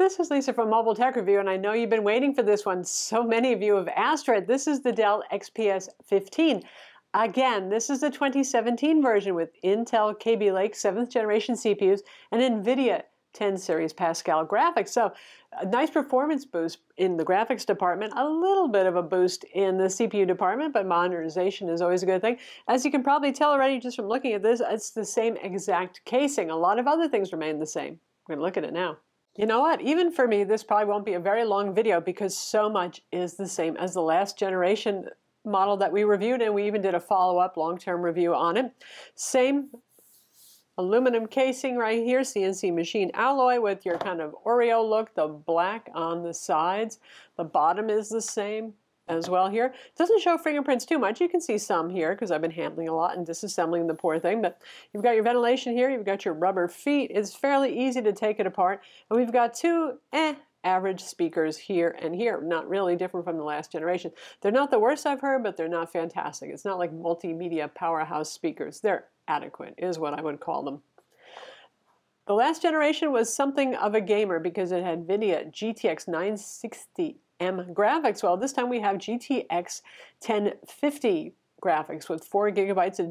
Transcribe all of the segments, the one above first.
This is Lisa from Mobile Tech Review, and I know you've been waiting for this one. So many of you have asked for it. This is the Dell XPS 15. Again, this is the 2017 version with Intel Kaby Lake 7th generation CPUs and NVIDIA 10 series Pascal graphics. So a nice performance boost in the graphics department, a little bit of a boost in the CPU department, but modernization is always a good thing. As you can probably tell already just from looking at this, it's the same exact casing. A lot of other things remain the same. We're going to look at it now. You know what? Even for me, this probably won't be a very long video because so much is the same as the last generation model that we reviewed, and we even did a follow-up long-term review on it. Same aluminum casing right here, CNC machine alloy with your kind of Oreo look, the black on the sides. The bottom is the same as well here. It doesn't show fingerprints too much. You can see some here because I've been handling a lot and disassembling the poor thing. But you've got your ventilation here. You've got your rubber feet. It's fairly easy to take it apart. And we've got two average speakers here and here. Not really different from the last generation. They're not the worst I've heard, but they're not fantastic. It's not like multimedia powerhouse speakers. They're adequate is what I would call them. The last generation was something of a gamer because it had NVIDIA GTX 960M graphics. Well, this time we have GTX 1050 graphics with 4 gigabytes of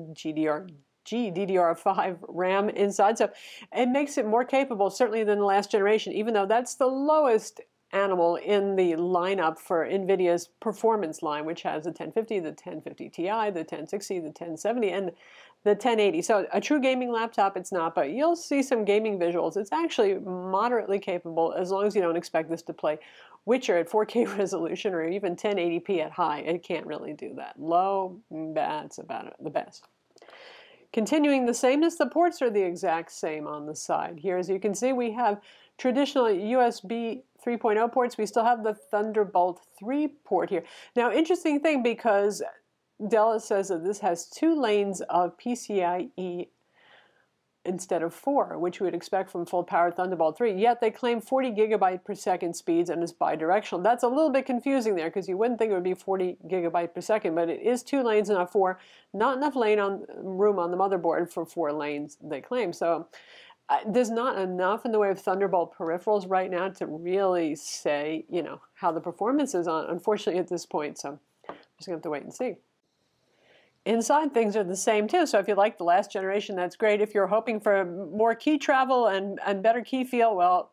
GDDR5 RAM inside. So it makes it more capable, certainly than the last generation, even though that's the lowest animal in the lineup for NVIDIA's performance line, which has the 1050, the 1050 Ti, the 1060, the 1070, and the 1080. So a true gaming laptop, it's not, but you'll see some gaming visuals. It's actually moderately capable as long as you don't expect this to play Witcher at 4K resolution or even 1080p at high. It can't really do that. Low, that's about the best. Continuing the sameness, the ports are the exact same on the side. Here, as you can see, we have traditional USB 3.0 ports. We still have the Thunderbolt 3 port here. Now, interesting thing, because Dell says that this has 2 lanes of PCIe instead of 4, which we would expect from full-power Thunderbolt 3, yet they claim 40 gigabyte per second speeds and is bidirectional. That's a little bit confusing there because you wouldn't think it would be 40 gigabyte per second, but it is 2 lanes and not 4. Not enough room on the motherboard for 4 lanes, they claim. So there's not enough in the way of Thunderbolt peripherals right now to really say, you know, how the performance is on, unfortunately, at this point. So I'm just going to have to wait and see. Inside, things are the same too. So if you like the last generation, that's great. If you're hoping for more key travel and better key feel, well,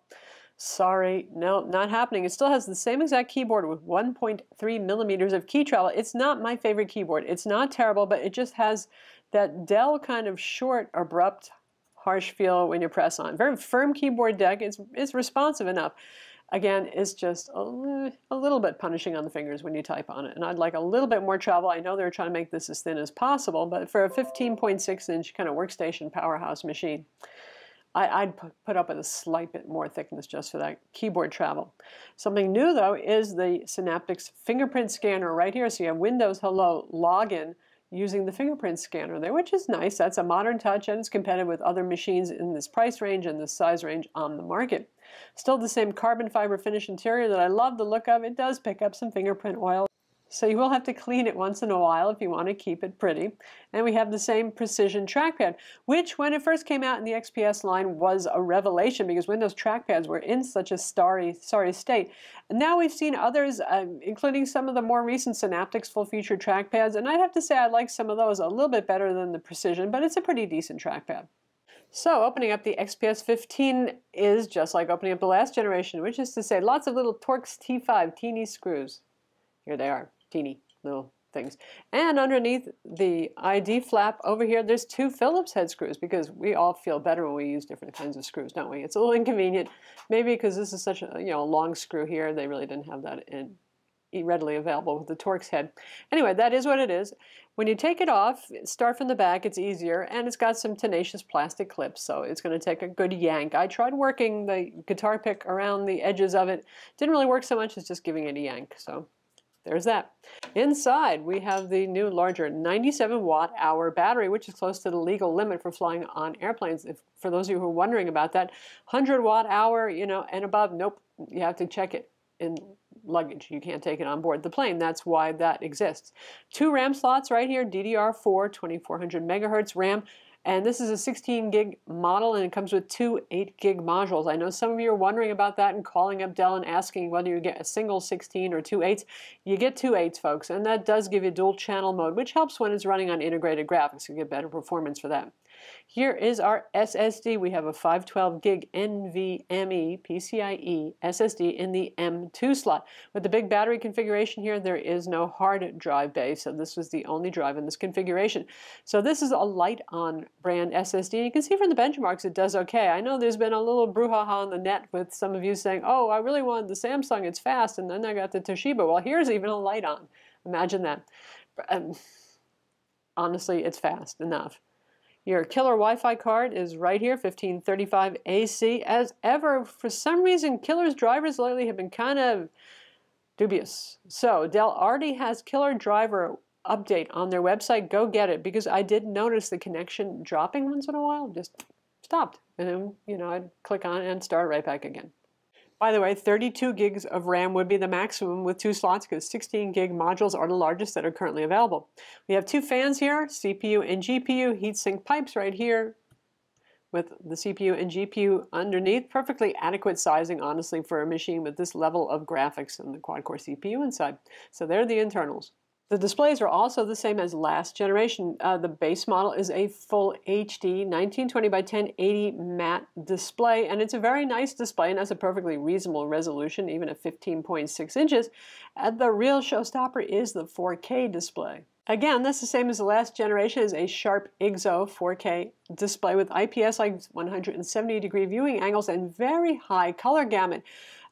sorry, no, not happening. It still has the same exact keyboard with 1.3 millimeters of key travel. It's not my favorite keyboard. It's not terrible, but it just has that Dell kind of short, abrupt, harsh feel when you press on. Very firm keyboard deck. It's responsive enough. Again, it's just a little bit punishing on the fingers when you type on it. And I'd like a little bit more travel. I know they're trying to make this as thin as possible, but for a 15.6-inch kind of workstation powerhouse machine, I'd put up with a slight bit more thickness just for that keyboard travel. Something new, though, is the Synaptics fingerprint scanner right here. So you have Windows Hello login using the fingerprint scanner there, which is nice. That's a modern touch, and it's competitive with other machines in this price range and this size range on the market. Still the same carbon fiber finish interior that I love the look of. It does pick up some fingerprint oil, so you will have to clean it once in a while if you want to keep it pretty. And we have the same precision trackpad, which when it first came out in the XPS line was a revelation because Windows trackpads were in such a sorry state. And now we've seen others, including some of the more recent Synaptics full-featured trackpads, and I'd have to say I like some of those a little bit better than the precision, but it's a pretty decent trackpad. So opening up the XPS 15 is just like opening up the last generation, which is to say lots of little Torx T5 teeny screws. Here they are, teeny little things. And underneath the ID flap over here, there's 2 Phillips head screws because we all feel better when we use different kinds of screws, don't we? It's a little inconvenient, maybe because this is such a long screw here. They really didn't have that readily available with the Torx head. Anyway, that is what it is. When you take it off, start from the back, it's easier, and it's got some tenacious plastic clips, so it's going to take a good yank. I tried working the guitar pick around the edges of it. Didn't really work so much as just giving it a yank, so there's that. Inside, we have the new larger 97 watt-hour battery, which is close to the legal limit for flying on airplanes. For those of you who are wondering about that, 100 watt-hour, and above, nope, you have to check it in luggage. You can't take it on board the plane. That's why that exists. 2 RAM slots right here, DDR4, 2400 megahertz RAM, And this is a 16 gig model, and it comes with two 8 gig modules. I know some of you are wondering about that and calling up Dell and asking whether you get a single 16 or two 8s. You get two 8s, folks, and that does give you dual channel mode, which helps when it's running on integrated graphics. You get better performance for that. Here is our SSD. We have a 512 gig NVMe PCIe SSD in the M2 slot. With the big battery configuration here, there is no hard drive bay, so this was the only drive in this configuration. So this is a light-on brand SSD. You can see from the benchmarks it does okay. I know there's been a little brouhaha on the net with some of you saying, oh, I really wanted the Samsung, it's fast, and then I got the Toshiba. Well, here's even a light-on. Imagine that. Honestly, it's fast enough. Your killer Wi-Fi card is right here, 1535 AC. As ever, for some reason, Killer's drivers lately have been kind of dubious. So Dell already has Killer driver update on their website. Go get it, because I did notice the connection dropping once in a while. Just stopped. And then, I'd click on it and start right back again. By the way, 32 gigs of RAM would be the maximum with two slots, because 16 gig modules are the largest that are currently available. We have two fans here, CPU and GPU, heatsink pipes right here with the CPU and GPU underneath. Perfectly adequate sizing, honestly, for a machine with this level of graphics and the quad-core CPU inside. So there are the internals. The displays are also the same as last generation. The base model is a full HD 1920 by 1080 matte display, and it's a very nice display, and has a perfectly reasonable resolution, even at 15.6 inches. The real showstopper is the 4K display. Again, that's the same as the last generation, is a sharp IGZO 4K display with IPS, like 170-degree viewing angles and very high color gamut.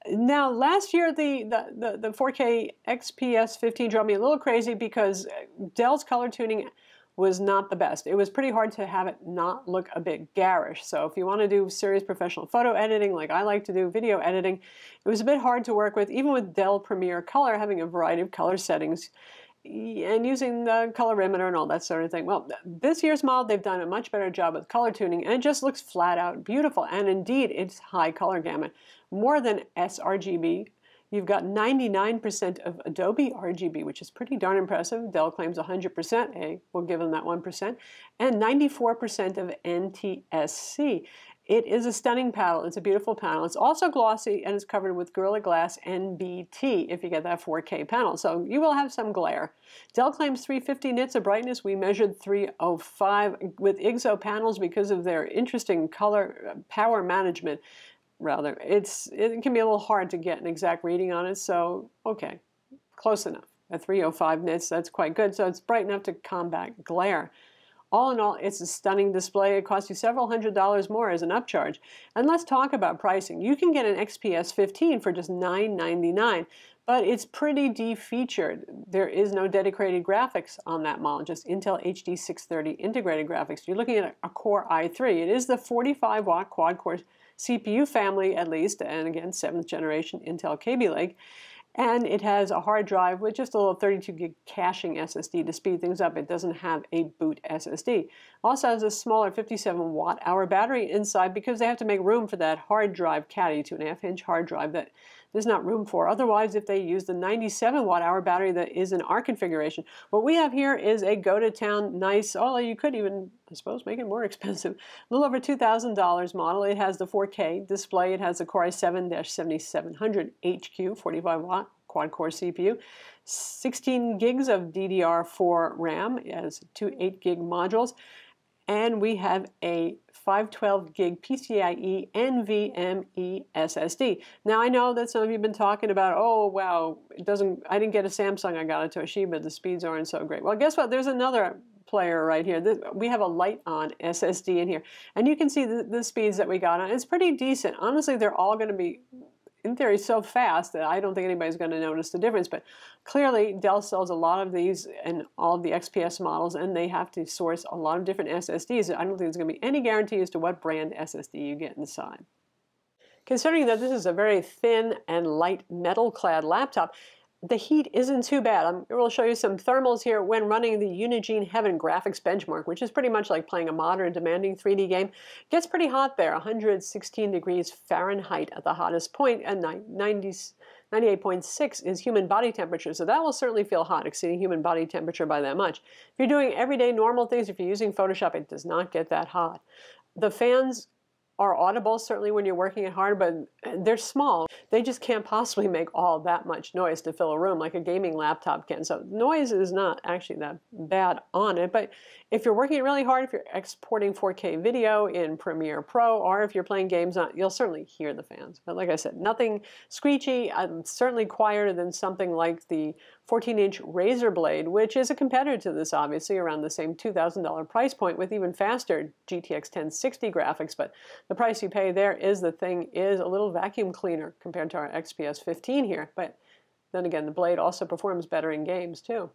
Now, last year, the 4K XPS 15 drove me a little crazy because Dell's color tuning was not the best. It was pretty hard to have it not look a bit garish. So if you want to do serious professional photo editing, like I like to do video editing, it was a bit hard to work with, even with Dell Premiere Color, having a variety of color settings and using the colorimeter and all that sort of thing. Well, this year's model, they've done a much better job with color tuning, and it just looks flat out beautiful. And indeed, it's high color gamut. More than sRGB. You've got 99% of Adobe RGB, which is pretty darn impressive. Dell claims 100%. Hey, we'll give them that 1%. And 94% of NTSC. It is a stunning panel. It's a beautiful panel. It's also glossy, and it's covered with Gorilla Glass NBT if you get that 4K panel. So you will have some glare. Dell claims 350 nits of brightness. We measured 305 with IGZO panels because of their interesting color power management. Rather, it can be a little hard to get an exact reading on it, so okay, close enough. At 305 nits, that's quite good, so it's bright enough to combat glare. All in all, it's a stunning display. It costs you several $100s more as an upcharge. And let's talk about pricing. You can get an XPS 15 for just $999, but it's pretty de-featured. There is no dedicated graphics on that model, just Intel HD 630 integrated graphics. You're looking at a Core i3. It is the 45-watt quad-core CPU family, at least, and again, 7th generation Intel Kaby Lake. And it has a hard drive with just a little 32 gig caching SSD to speed things up. It doesn't have a boot SSD. Also has a smaller 57 watt-hour battery inside because they have to make room for that hard drive caddy, 2.5-inch hard drive that there's not room for. Otherwise, if they use the 97 watt-hour battery that is in our configuration, what we have here is a go-to-town nice, although you could even, I suppose, make it more expensive, a little over $2,000 model. It has the 4K display. It has the Core i7-7700 HQ, 45 watt quad-core CPU, 16 gigs of DDR4 RAM. It has two 8 gig modules. And we have a 512 gig PCIe NVMe SSD. Now I know that some of you have been talking about, oh wow, I didn't get a Samsung, I got a Toshiba, the speeds aren't so great. Well, guess what? There's another player right here. We have a light-on SSD in here. And you can see the speeds that we got on. It's pretty decent. Honestly, they're all going to be, in theory, so fast that I don't think anybody's going to notice the difference. But clearly, Dell sells a lot of these and all of the XPS models, and they have to source a lot of different SSDs. I don't think there's going to be any guarantee as to what brand SSD you get inside. Considering that this is a very thin and light metal-clad laptop, the heat isn't too bad. I will show you some thermals here when running the Unigine Heaven graphics benchmark, which is pretty much like playing a modern, demanding 3D game. It gets pretty hot there, 116 degrees Fahrenheit at the hottest point, and 98.6 is human body temperature, so that will certainly feel hot, exceeding human body temperature by that much. If you're doing everyday normal things, if you're using Photoshop, it does not get that hot. The fans are audible, certainly when you're working it hard, but they're small. They just can't possibly make all that much noise to fill a room like a gaming laptop can. So noise is not actually that bad on it, but if you're working really hard, if you're exporting 4K video in Premiere Pro, or if you're playing games, you'll certainly hear the fans. But like I said, nothing screechy, certainly quieter than something like the 14-inch Razer Blade, which is a competitor to this, obviously, around the same $2,000 price point with even faster GTX 1060 graphics. But the price you pay there is the thing is a little vacuum cleaner compared to our XPS 15 here. But then again, the Blade also performs better in games, too.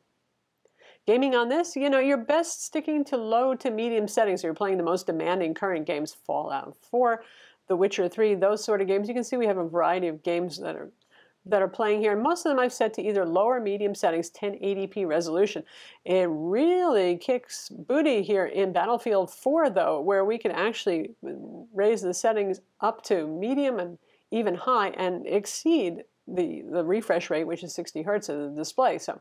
Gaming on this, you're best sticking to low to medium settings. So you're playing the most demanding current games, Fallout 4, The Witcher 3, those sort of games. You can see we have a variety of games that are playing here. And most of them I've set to either low or medium settings, 1080p resolution. It really kicks booty here in Battlefield 4, though, where we can actually raise the settings up to medium and even high and exceed the refresh rate, which is 60 hertz of the display. So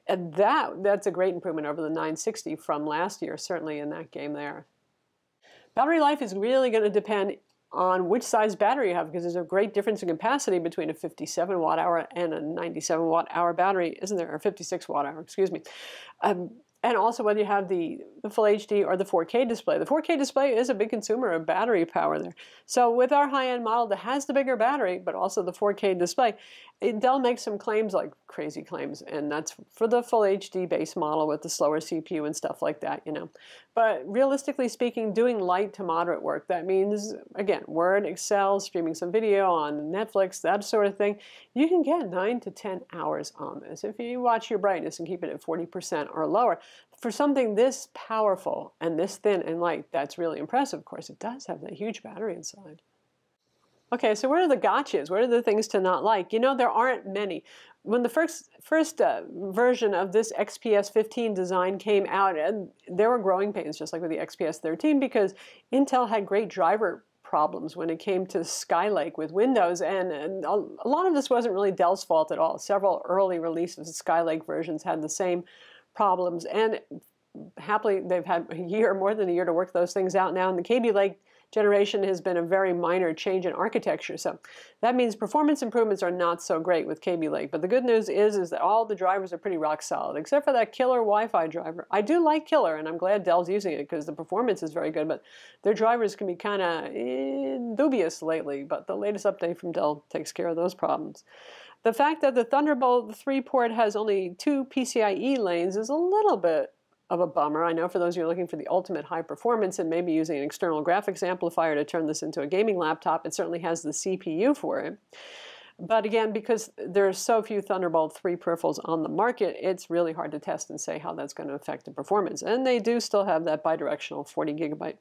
that's a great improvement over the 960 from last year, certainly in that game there. Battery life is really going to depend on which size battery you have, because there's a great difference in capacity between a 57 watt hour and a 97 watt hour battery, isn't there? Or 56 watt hour, excuse me. And also whether you have the Full HD or the 4K display. The 4K display is a big consumer of battery power there. So with our high-end model that has the bigger battery, but also the 4K display, Dell makes some claims, like crazy claims, and that's for the Full HD base model with the slower CPU and stuff like that, But realistically speaking, doing light to moderate work, that means, again, Word, Excel, streaming some video on Netflix, that sort of thing, you can get 9 to 10 hours on this if you watch your brightness and keep it at 40% or lower. For something this powerful and this thin and light, that's really impressive. Of course, it does have that huge battery inside. Okay, so what are the gotchas? What are the things to not like? There aren't many. When the first version of this XPS 15 design came out, there were growing pains, just like with the XPS 13, because Intel had great driver problems when it came to Skylake with Windows, and a lot of this wasn't really Dell's fault at all. Several early releases of Skylake versions had the same problems, and happily they've had more than a year to work those things out now, and the Kaby Lake generation has been a very minor change in architecture. So that means performance improvements are not so great with Kaby Lake. But the good news is that all the drivers are pretty rock solid, except for that killer Wi-Fi driver. I do like killer, and I'm glad Dell's using it because the performance is very good, but their drivers can be kind of dubious lately. But the latest update from Dell takes care of those problems. The fact that the Thunderbolt 3 port has only 2 PCIe lanes is a little bit of a bummer. I know for those of you looking for the ultimate high performance and maybe using an external graphics amplifier to turn this into a gaming laptop, it certainly has the CPU for it. But again, because there are so few Thunderbolt 3 peripherals on the market, it's really hard to test and say how that's going to affect the performance. And they do still have that bidirectional 40 gigabyte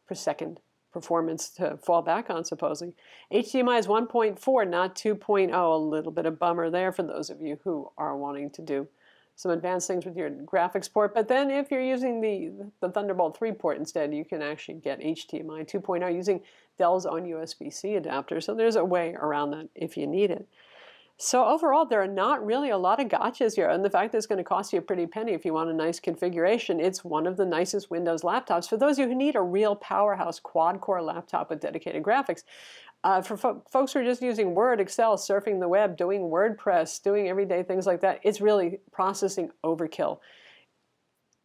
per second performance to fall back on, supposedly. HDMI is 1.4, not 2.0. A little bit of bummer there for those of you who are wanting to do some advanced things with your graphics port. But then if you're using the Thunderbolt 3 port instead, you can actually get HDMI 2.0 using Dell's own USB-C adapter. So there's a way around that if you need it. So overall, there are not really a lot of gotchas here. And the fact that it's going to cost you a pretty penny if you want a nice configuration, it's one of the nicest Windows laptops. For those of you who need a real powerhouse quad-core laptop with dedicated graphics, for folks who are just using Word, Excel, surfing the web, doing WordPress, doing everyday things like that, it's really processing overkill.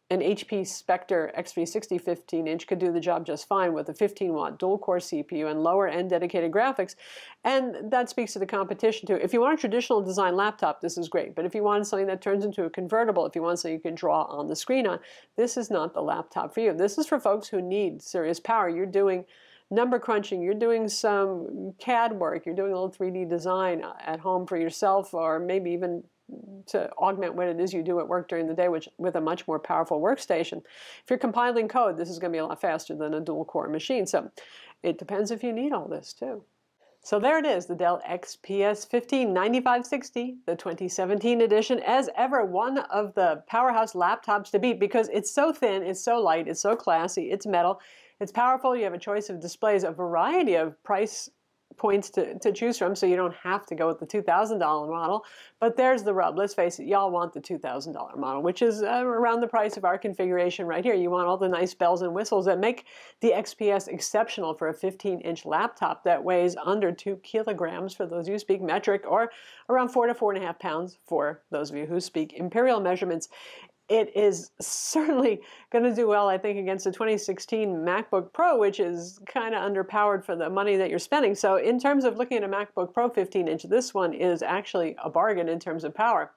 An HP Spectre X360 15-inch could do the job just fine with a 15-watt dual-core CPU and lower-end dedicated graphics, and that speaks to the competition too. If you want a traditional design laptop, this is great, but if you want something that turns into a convertible, if you want something you can draw on the screen on, this is not the laptop for you. This is for folks who need serious power. You're doing number crunching, you're doing some CAD work, you're doing a little 3D design at home for yourself, or maybe even to augment what it is you do at work during the day, which with a much more powerful workstation. If you're compiling code, this is going to be a lot faster than a dual-core machine. So it depends if you need all this too. So there it is, the Dell XPS 15 9560, the 2017 edition. As ever, one of the powerhouse laptops to beat because it's so thin, it's so light, it's so classy, it's metal, it's powerful. You have a choice of displays, a variety of price points to choose from, so you don't have to go with the $2,000 model. But there's the rub. Let's face it, y'all want the $2,000 model, which is around the price of our configuration right here. You want all the nice bells and whistles that make the XPS exceptional for a 15-inch laptop that weighs under 2 kilograms for those of you who speak metric, or around 4 to 4.5 pounds for those of you who speak imperial measurements. It is certainly going to do well, I think, against the 2016 MacBook Pro, which is kind of underpowered for the money that you're spending. So in terms of looking at a MacBook Pro 15-inch, this one is actually a bargain in terms of power.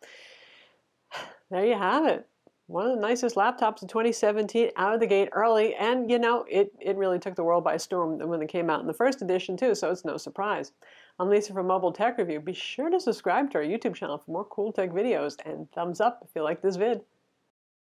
There you have it. One of the nicest laptops of 2017, out of the gate early. And, you know, it really took the world by storm when it came out in the first edition, too, so it's no surprise. I'm Lisa from Mobile Tech Review. Be sure to subscribe to our YouTube channel for more cool tech videos, and thumbs up if you like this vid.